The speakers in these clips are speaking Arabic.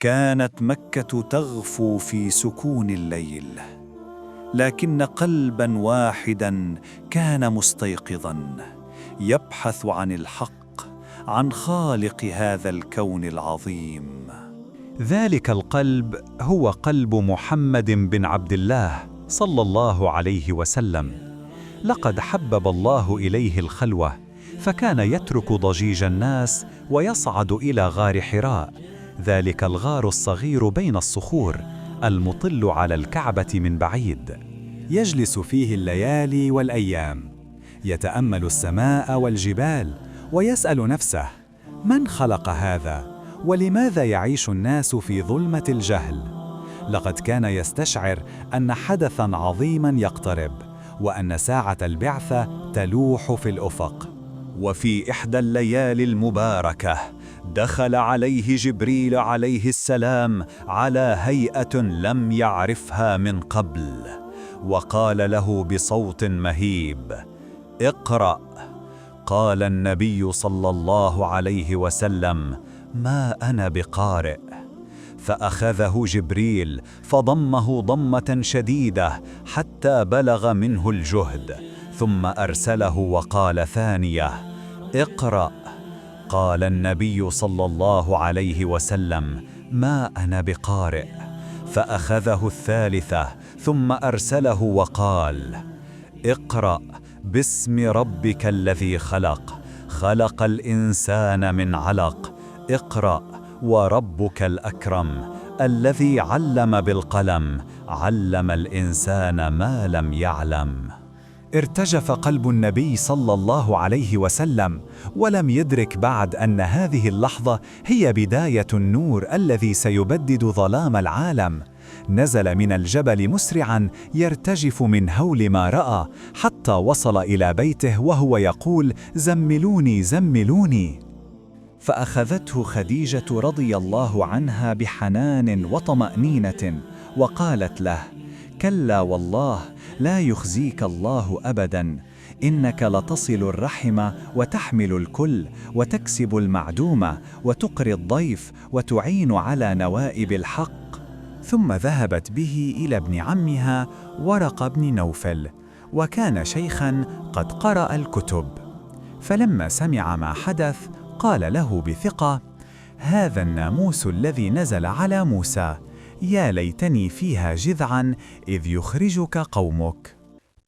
كانت مكة تغفو في سكون الليل، لكن قلبا واحدا كان مستيقظا يبحث عن الحق، عن خالق هذا الكون العظيم. ذلك القلب هو قلب محمد بن عبد الله صلى الله عليه وسلم. لقد حبب الله إليه الخلوة، فكان يترك ضجيج الناس ويصعد إلى غار حراء، ذلك الغار الصغير بين الصخور المطل على الكعبة من بعيد. يجلس فيه الليالي والأيام، يتأمل السماء والجبال ويسأل نفسه: من خلق هذا؟ ولماذا يعيش الناس في ظلمة الجهل؟ لقد كان يستشعر أن حدثاً عظيماً يقترب، وأن ساعة البعثة تلوح في الأفق. وفي إحدى الليالي المباركة دخل عليه جبريل عليه السلام على هيئة لم يعرفها من قبل، وقال له بصوت مهيب: اقرأ. قال النبي صلى الله عليه وسلم: ما أنا بقارئ. فأخذه جبريل فضمه ضمة شديدة حتى بلغ منه الجهد، ثم أرسله وقال ثانية: اقرأ. قال النبي صلى الله عليه وسلم: ما أنا بقارئ. فأخذه الثالثة ثم أرسله وقال: اقرأ باسم ربك الذي خلق، خلق الإنسان من علق، اقرأ وربك الأكرم الذي علم بالقلم، علم الإنسان ما لم يعلم. ارتجف قلب النبي صلى الله عليه وسلم، ولم يدرك بعد أن هذه اللحظة هي بداية النور الذي سيبدد ظلام العالم. نزل من الجبل مسرعا يرتجف من هول ما رأى، حتى وصل إلى بيته وهو يقول: زملوني زملوني. فأخذته خديجة رضي الله عنها بحنان وطمأنينة وقالت له: كلا والله، لا يخزيك الله أبدا، إنك لتصل الرحم وتحمل الكل وتكسب المعدوم وتقري الضيف وتعين على نوائب الحق. ثم ذهبت به إلى ابن عمها ورقة بن نوفل، وكان شيخا قد قرأ الكتب. فلما سمع ما حدث قال له بثقة: هذا الناموس الذي نزل على موسى، يا ليتني فيها جذعا إذ يخرجك قومك.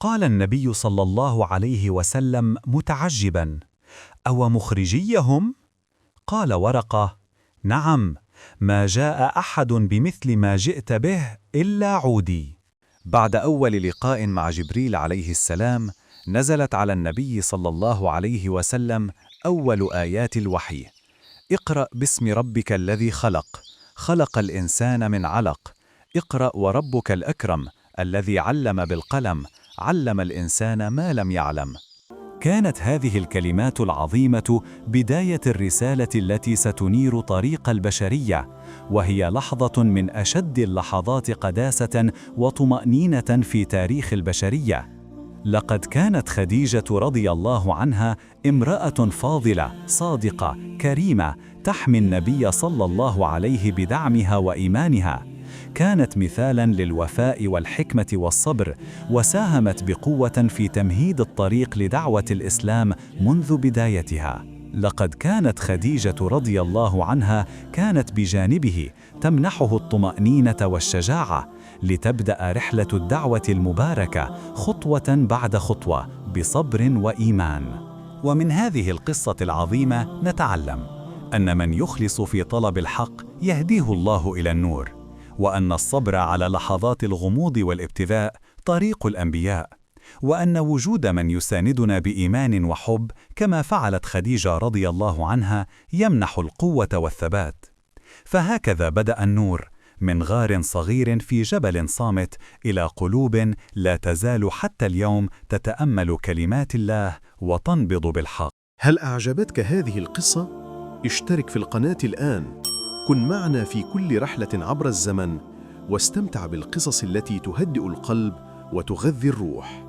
قال النبي صلى الله عليه وسلم متعجبا: أو مخرجيهم؟ قال ورقة: نعم، ما جاء أحد بمثل ما جئت به إلا عودي. بعد أول لقاء مع جبريل عليه السلام، نزلت على النبي صلى الله عليه وسلم أول آيات الوحي: اقرأ باسم ربك الذي خلق، خلق الإنسان من علق، اقرأ وربك الأكرم الذي علم بالقلم، علم الإنسان ما لم يعلم. كانت هذه الكلمات العظيمة بداية الرسالة التي ستنير طريق البشرية، وهي لحظة من أشد اللحظات قداسة وطمأنينة في تاريخ البشرية. لقد كانت خديجة رضي الله عنها امرأة فاضلة صادقة كريمة، تحمي النبي صلى الله عليه بدعمها وإيمانها. كانت مثالاً للوفاء والحكمة والصبر، وساهمت بقوة في تمهيد الطريق لدعوة الإسلام منذ بدايتها. لقد كانت خديجة رضي الله عنها كانت بجانبه تمنحه الطمأنينة والشجاعة لتبدأ رحلة الدعوة المباركة خطوة بعد خطوة بصبر وإيمان. ومن هذه القصة العظيمة نتعلم أن من يخلص في طلب الحق يهديه الله إلى النور، وأن الصبر على لحظات الغموض والابتلاء طريق الأنبياء، وأن وجود من يساندنا بإيمان وحب كما فعلت خديجة رضي الله عنها يمنح القوة والثبات. فهكذا بدأ النور من غار صغير في جبل صامت إلى قلوب لا تزال حتى اليوم تتأمل كلمات الله وتنبض بالحق. هل أعجبتك هذه القصة؟ اشترك في القناة الآن، كن معنا في كل رحلة عبر الزمن، واستمتع بالقصص التي تهدئ القلب وتغذي الروح.